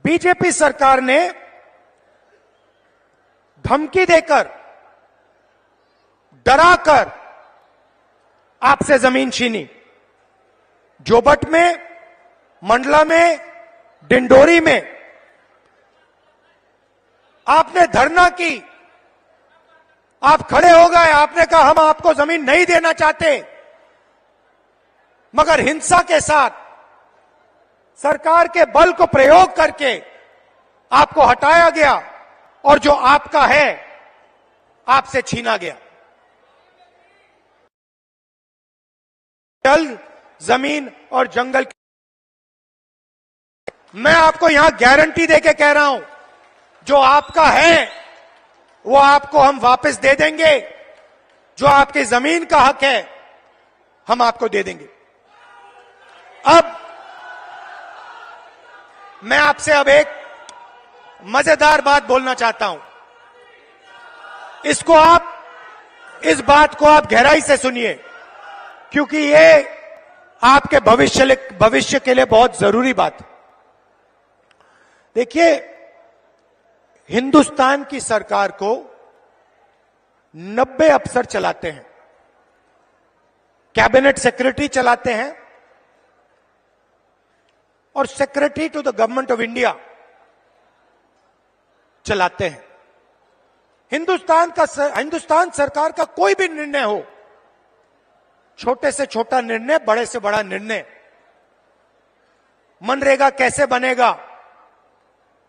[SPEAKER 5] बीजेपी सरकार ने धमकी देकर, डराकर आपसे जमीन छीनी। जोबट में, मंडला में, डिंडोरी में आपने धरना की, आप खड़े हो गए, आपने कहा हम आपको जमीन नहीं देना चाहते, मगर हिंसा के साथ सरकार के बल को प्रयोग करके आपको हटाया गया और जो आपका है आपसे छीना गया। जल, जमीन और जंगल, मैं आपको यहां गारंटी देके कह रहा हूं, जो आपका है वो आपको हम वापस दे देंगे, जो आपकी जमीन का हक है हम आपको दे देंगे। अब मैं आपसे अब एक मजेदार बात बोलना चाहता हूं। इस बात को आप गहराई से सुनिए, क्योंकि ये आपके भविष्य के लिए बहुत जरूरी बात है। देखिए, हिंदुस्तान की सरकार को 90 अफसर चलाते हैं, कैबिनेट सेक्रेटरी चलाते हैं और secretary to the government of India चलाते हैं। हिंदुस्तान सरकार का कोई भी निर्णय हो, छोटे से छोटा निर्णय, बड़े से बड़ा निर्णय, मनरेगा कैसे बनेगा,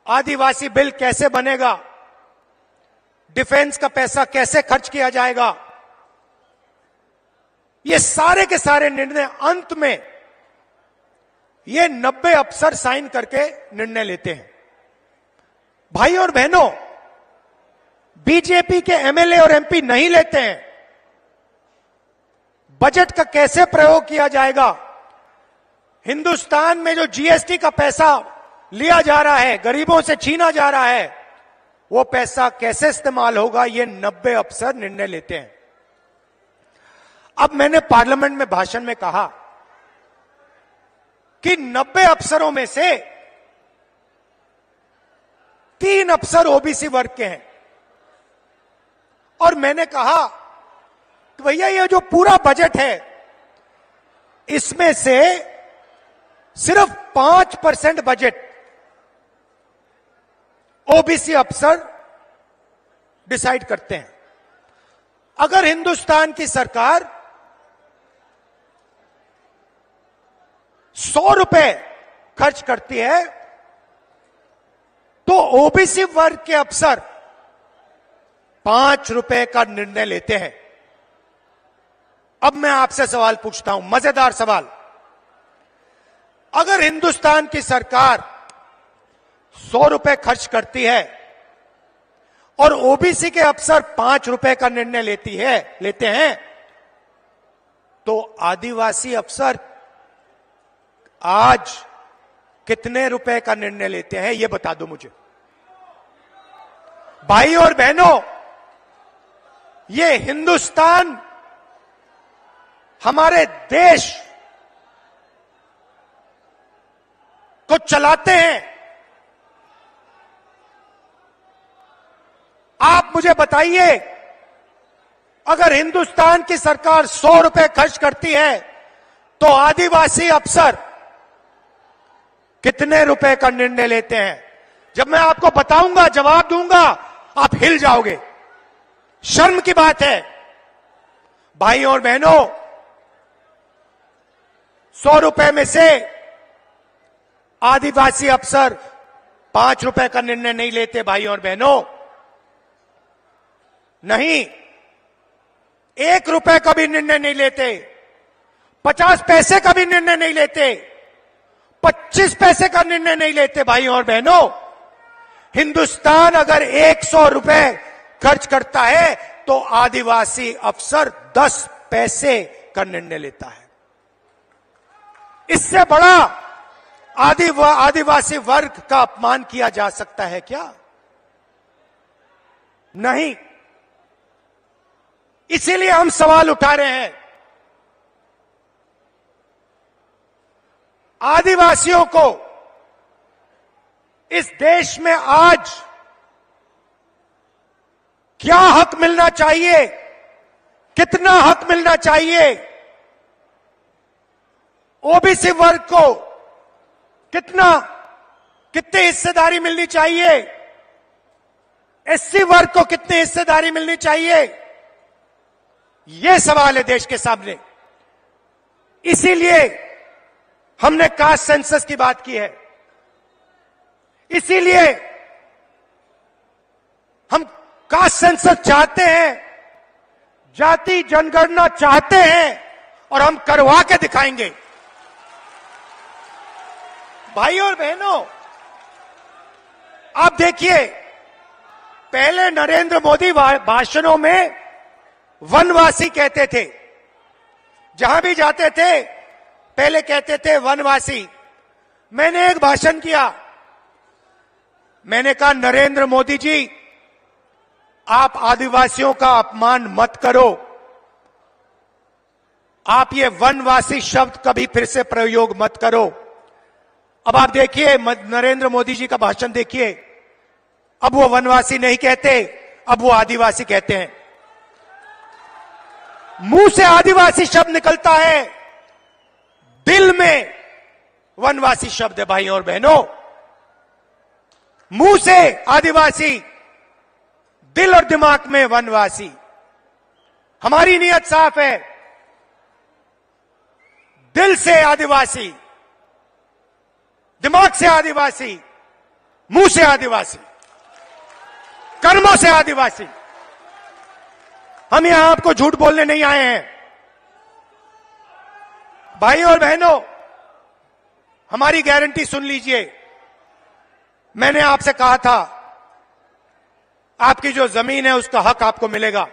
[SPEAKER 5] आदिवासी बिल कैसे बनेगा, डिफेंस का पैसा कैसे खर्च किया जाएगा, ये सारे के सारे निर्णय अंत में ये 90 अफसर साइन करके निर्णय लेते हैं। भाई और बहनों, बीजेपी के एमएलए और एमपी नहीं लेते हैं। बजट का कैसे प्रयोग किया जाएगा, हिंदुस्तान में जो जीएसटी का पैसा लिया जा रहा है, गरीबों से छीना जा रहा है, वो पैसा कैसे इस्तेमाल होगा, ये 90 अफसर निर्णय लेते हैं। अब मैंने पार्लियामेंट में भाषण में कहा कि 90 अफसरों में से 3 अफसर ओबीसी वर्ग के हैं, और मैंने कहा कि भैया ये जो पूरा बजट है, इसमें से सिर्फ 5% बजट ओबीसी अफसर डिसाइड करते हैं। अगर हिंदुस्तान की सरकार 100 रुपए खर्च करती है तो ओबीसी वर्ग के अफसर 5 रुपए का निर्णय लेते हैं। अब मैं आपसे सवाल पूछता हूं, मजेदार सवाल। अगर हिंदुस्तान की सरकार 100 रुपए खर्च करती है और ओबीसी के अफसर 5 रुपए का निर्णय लेते हैं, तो आदिवासी अफसर आज कितने रुपए का निर्णय लेते हैं, यह बता दो मुझे। भाई और बहनों, ये हिंदुस्तान, हमारे देश को चलाते हैं। आप मुझे बताइए, अगर हिंदुस्तान की सरकार 100 रुपए खर्च करती है तो आदिवासी अफसर कितने रुपए का निर्णय लेते हैं। जब मैं आपको बताऊंगा, जवाब दूंगा, आप हिल जाओगे। शर्म की बात है। भाइयों और बहनों, 100 रुपए में से आदिवासी अफसर 5 रुपए का निर्णय नहीं लेते। भाइयों और बहनों, नहीं, 1 रुपए का भी निर्णय नहीं लेते, 50 पैसे का भी निर्णय नहीं लेते, 25 पैसे का निर्णय नहीं लेते। भाइयों और बहनों, हिंदुस्तान अगर 100 रुपए खर्च करता है तो आदिवासी अफसर 10 पैसे का निर्णय लेता है। इससे बड़ा आदिवासी वर्ग का अपमान किया जा सकता है क्या? नहीं। इसीलिए हम सवाल उठा रहे हैं। आदिवासियों को इस देश में आज क्या हक मिलना चाहिए, कितना हक मिलना चाहिए, ओबीसी वर्ग को कितनी हिस्सेदारी मिलनी चाहिए, एससी वर्ग को कितनी हिस्सेदारी मिलनी चाहिए, यह सवाल है देश के सामने। इसीलिए हमने कास्ट सेंसस की बात की है। इसीलिए हम कास्ट सेंसस चाहते हैं, जाति जनगणना चाहते हैं, और हम करवा के दिखाएंगे। भाइयों और बहनों, आप देखिए, पहले नरेंद्र मोदी भाषणों में वनवासी कहते थे। जहां भी जाते थे पहले कहते थे वनवासी। मैंने एक भाषण किया, मैंने कहा नरेंद्र मोदी जी, आप आदिवासियों का अपमान मत करो। आप ये वनवासी शब्द कभी फिर से प्रयोग मत करो। अब आप देखिए नरेंद्र मोदी जी का भाषण देखिए, अब वो वनवासी नहीं कहते, अब वो आदिवासी कहते हैं। मुंह से आदिवासी शब्द निकलता है, दिल में वनवासी शब्द है। भाइयों और बहनों, मुंह से आदिवासी, दिल और दिमाग में वनवासी। हमारी नीयत साफ है, दिल से आदिवासी, दिमाग से आदिवासी, मुंह से आदिवासी, कर्मों से आदिवासी। हम यहां आपको झूठ बोलने नहीं आए हैं। भाइयों और बहनों, हमारी गारंटी सुन लीजिए। मैंने आपसे कहा था, आपकी जो जमीन है उसका हक आपको मिलेगा।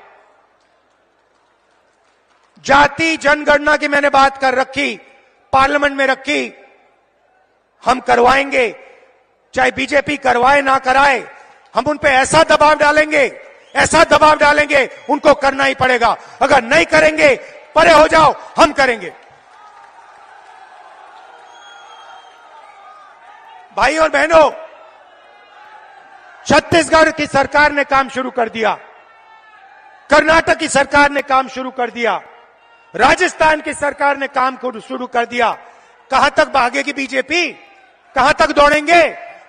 [SPEAKER 5] जाति जनगणना की मैंने बात कर रखी, पार्लियामेंट में रखी। हम करवाएंगे, चाहे बीजेपी करवाए ना कराए, हम उन पे ऐसा दबाव डालेंगे, ऐसा दबाव डालेंगे, उनको करना ही पड़ेगा। अगर नहीं करेंगे, परे हो जाओ, हम करेंगे। भाइयों और बहनों, छत्तीसगढ़ की सरकार ने काम शुरू कर दिया, कर्नाटक की सरकार ने काम शुरू कर दिया, राजस्थान की सरकार ने काम शुरू कर दिया। कहां तक भागेगी बीजेपी? कहां तक दौड़ेंगे?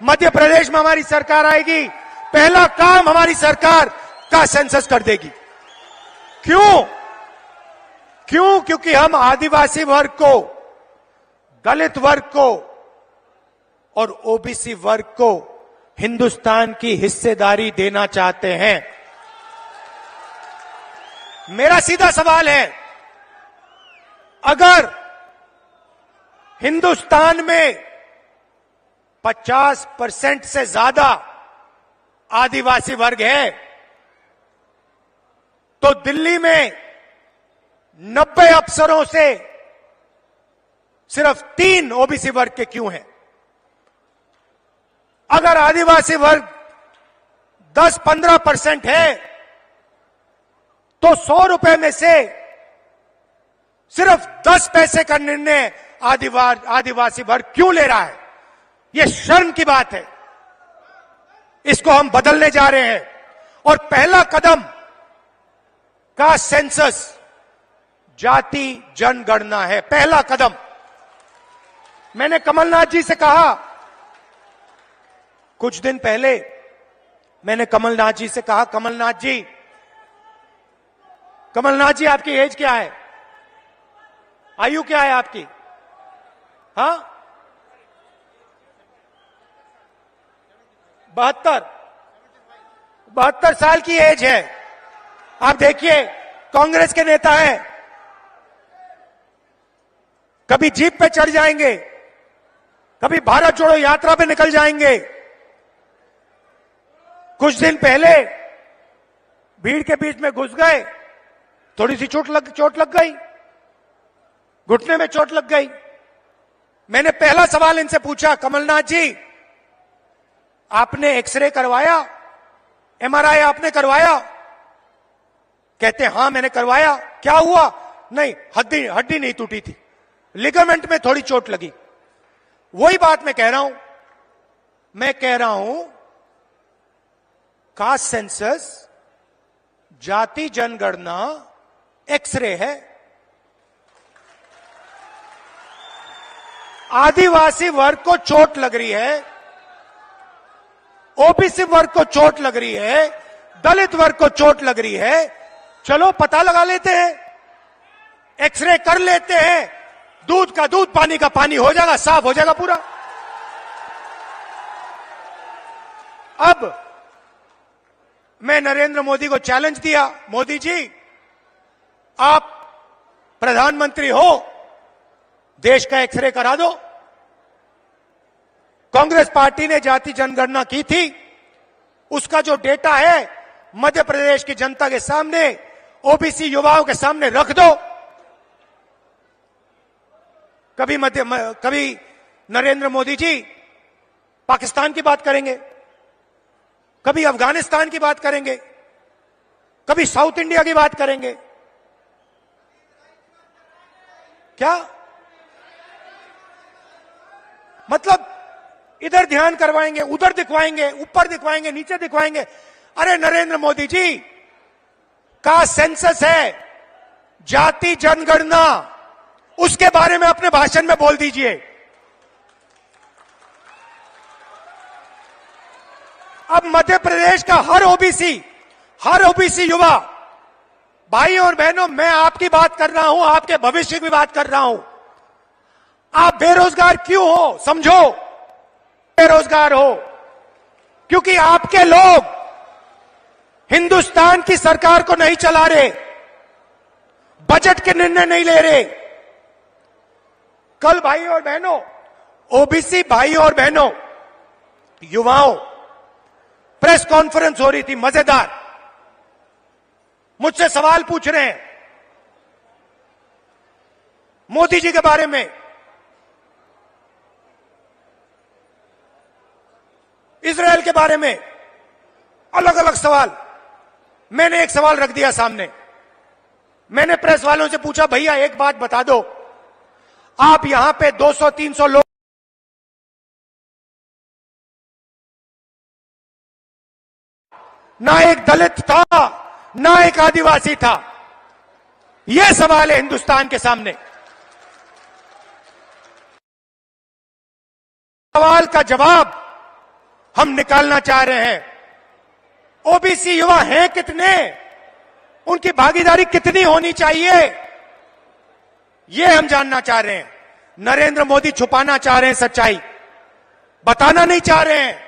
[SPEAKER 5] मध्य प्रदेश में हमारी सरकार आएगी, पहला काम हमारी सरकार का सेंसस कर देगी। क्यों? क्योंकि हम आदिवासी वर्ग को, दलित वर्ग को और ओबीसी वर्ग को हिंदुस्तान की हिस्सेदारी देना चाहते हैं। मेरा सीधा सवाल है, अगर हिंदुस्तान में 50% से ज्यादा आदिवासी वर्ग है, तो दिल्ली में 90 अफसरों से सिर्फ 3 ओबीसी वर्ग के क्यों हैं? अगर आदिवासी वर्ग 10-15% है, तो 100 रुपए में से सिर्फ 10 पैसे का निर्णय आदिवासी वर्ग क्यों ले रहा है? यह शर्म की बात है। इसको हम बदलने जा रहे हैं, और पहला कदम का सेंसस जाति जनगणना है। पहला कदम। मैंने कमलनाथ जी से कहा, कुछ दिन पहले मैंने कमलनाथ जी से कहा, कमलनाथ जी आपकी एज क्या है, आयु क्या है आपकी? हाँ, 72 साल की एज है। आप देखिए, कांग्रेस के नेता हैं, कभी जीप पे चढ़ जाएंगे, कभी भारत जोड़ो यात्रा पे निकल जाएंगे। कुछ दिन पहले भीड़ के बीच में घुस गए, थोड़ी सी चोट लग गई, घुटने में चोट लग गई। मैंने पहला सवाल इनसे पूछा, कमलनाथ जी आपने एक्सरे करवाया, एमआरआई आपने करवाया? कहते हां मैंने करवाया। क्या हुआ? नहीं, हड्डी नहीं टूटी थी, लिगामेंट में थोड़ी चोट लगी। वही बात मैं कह रहा हूं, कास्ट सेंसस, जाति जनगणना एक्सरे है। आदिवासी वर्ग को चोट लग रही है, ओबीसी वर्ग को चोट लग रही है, दलित वर्ग को चोट लग रही है। चलो पता लगा लेते हैं, एक्सरे कर लेते हैं, दूध का दूध पानी का पानी हो जाएगा, साफ हो जाएगा पूरा। अब मैं नरेंद्र मोदी को चैलेंज दिया, मोदी जी आप प्रधानमंत्री हो, देश का एक्सरे करा दो। कांग्रेस पार्टी ने जाति जनगणना की थी, उसका जो डेटा है मध्य प्रदेश की जनता के सामने, ओबीसी युवाओं के सामने रख दो। कभी नरेंद्र मोदी जी पाकिस्तान की बात करेंगे, कभी अफगानिस्तान की बात करेंगे, कभी साउथ इंडिया की बात करेंगे। क्या मतलब? इधर ध्यान करवाएंगे, उधर दिखवाएंगे, ऊपर दिखवाएंगे, नीचे दिखवाएंगे। अरे नरेंद्र मोदी जी का सेंसस है, जाति जनगणना, उसके बारे में अपने भाषण में बोल दीजिए। अब मध्य प्रदेश का हर ओबीसी युवा, भाई और बहनों, मैं आपकी बात कर रहा हूं, आपके भविष्य की बात कर रहा हूं। आप बेरोजगार क्यों हो? समझो, बेरोजगार हो क्योंकि आपके लोग हिंदुस्तान की सरकार को नहीं चला रहे, बजट के निर्णय नहीं ले रहे। कल भाई और बहनों, ओबीसी भाई और बहनों, युवाओं, प्रेस कॉन्फ्रेंस हो रही थी मजेदार, मुझसे सवाल पूछ रहे हैं मोदी जी के बारे में, इजरायल के बारे में, अलग अलग सवाल। मैंने एक सवाल रख दिया सामने, मैंने प्रेस वालों से पूछा, भैया एक बात बता दो, आप यहां पे 200-300 लोग, ना एक दलित था, ना एक आदिवासी था। यह सवाल है हिंदुस्तान के सामने। सवाल का जवाब हम निकालना चाह रहे हैं। ओबीसी युवा हैं कितने, उनकी भागीदारी कितनी होनी चाहिए, यह हम जानना चाह रहे हैं। नरेंद्र मोदी छुपाना चाह रहे हैं सच्चाई, बताना नहीं चाह रहे हैं।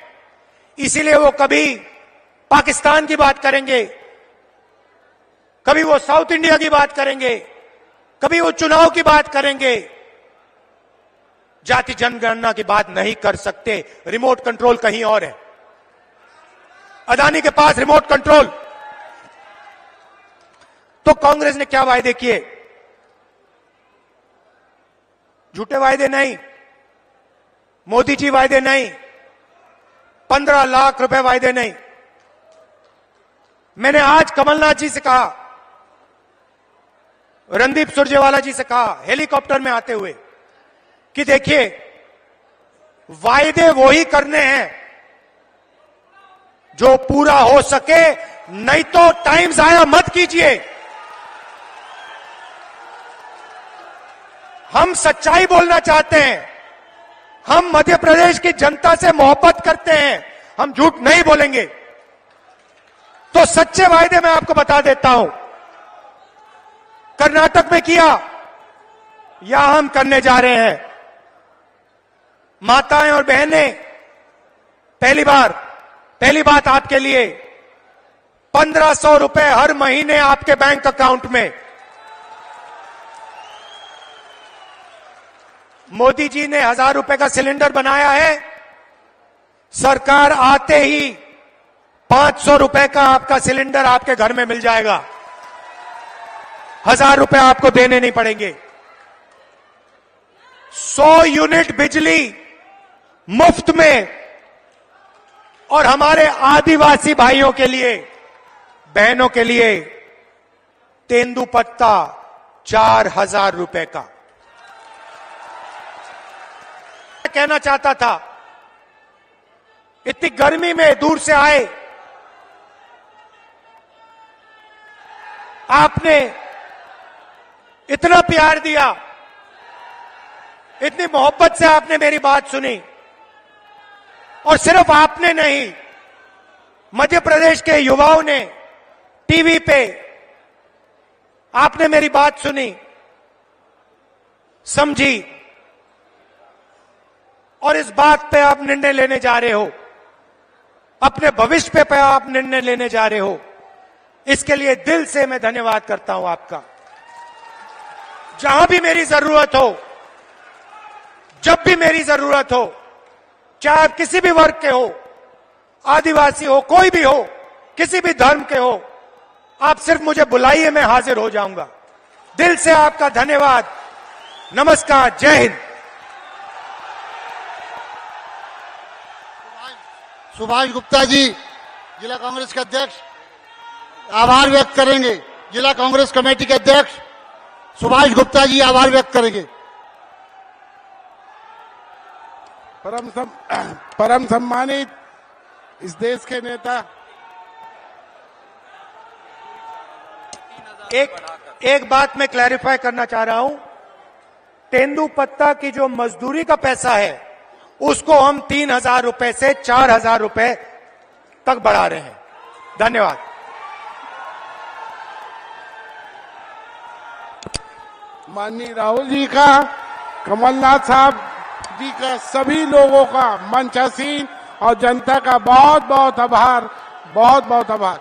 [SPEAKER 5] इसीलिए वो कभी पाकिस्तान की बात करेंगे, कभी वो साउथ इंडिया की बात करेंगे, कभी वो चुनाव की बात करेंगे। जाति जनगणना की बात नहीं कर सकते। रिमोट कंट्रोल कहीं और है, अदानी के पास रिमोट कंट्रोल। तो कांग्रेस ने क्या वायदे किए? झूठे वायदे नहीं, मोदी जी वायदे नहीं, 15 लाख रुपए वायदे नहीं। मैंने आज कमलनाथ जी से कहा, रणदीप सुरजेवाला जी से कहा हेलीकॉप्टर में आते हुए, कि देखिए वायदे वो ही करने हैं जो पूरा हो सके, नहीं तो टाइम जाया मत कीजिए। हम सच्चाई बोलना चाहते हैं, हम मध्य प्रदेश की जनता से मोहब्बत करते हैं, हम झूठ नहीं बोलेंगे। तो सच्चे वायदे मैं आपको बता देता हूं, कर्नाटक में किया, यहां हम करने जा रहे हैं। माताएं और बहनें, पहली बात आपके लिए, 1500 रुपए हर महीने आपके बैंक अकाउंट में। मोदी जी ने 1000 रुपए का सिलेंडर बनाया है, सरकार आते ही 500 रुपए का आपका सिलेंडर आपके घर में मिल जाएगा। 1000 रुपए आपको देने नहीं पड़ेंगे। 100 यूनिट बिजली मुफ्त में, और हमारे आदिवासी भाइयों के लिए, बहनों के लिए तेंदुपत्ता 4000 रुपए का। कहना चाहता था, इतनी गर्मी में दूर से आए, आपने इतना प्यार दिया, इतनी मोहब्बत से आपने मेरी बात सुनी, और सिर्फ आपने नहीं, मध्य प्रदेश के युवाओं ने टीवी पे आपने मेरी बात सुनी, समझी, और इस बात पे आप निर्णय लेने जा रहे हो, अपने भविष्य पे आप निर्णय लेने जा रहे हो। इसके लिए दिल से मैं धन्यवाद करता हूं आपका। जहां भी मेरी जरूरत हो, जब भी मेरी जरूरत हो, चाहे आप किसी भी वर्ग के हो, आदिवासी हो, कोई भी हो, किसी भी धर्म के हो, आप सिर्फ मुझे बुलाइए, मैं हाजिर हो जाऊंगा। दिल से आपका धन्यवाद। नमस्कार, जय हिंद।
[SPEAKER 1] सुभाष गुप्ता जी जिला कांग्रेस के अध्यक्ष आभार व्यक्त करेंगे। जिला कांग्रेस कमेटी के अध्यक्ष सुभाष गुप्ता जी आभार व्यक्त करेंगे।
[SPEAKER 3] परम सम्मानित इस देश के नेता,
[SPEAKER 5] एक बात मैं क्लैरिफाई करना चाह रहा हूं। तेंदुपत्ता की जो मजदूरी का पैसा है, उसको हम 3000 रुपए से 4000 रुपए तक बढ़ा रहे हैं। धन्यवाद।
[SPEAKER 3] माननीय राहुल जी का, कमलनाथ साहब जी का, सभी लोगों का, मंच हसीन और जनता का बहुत बहुत आभार, बहुत बहुत आभार।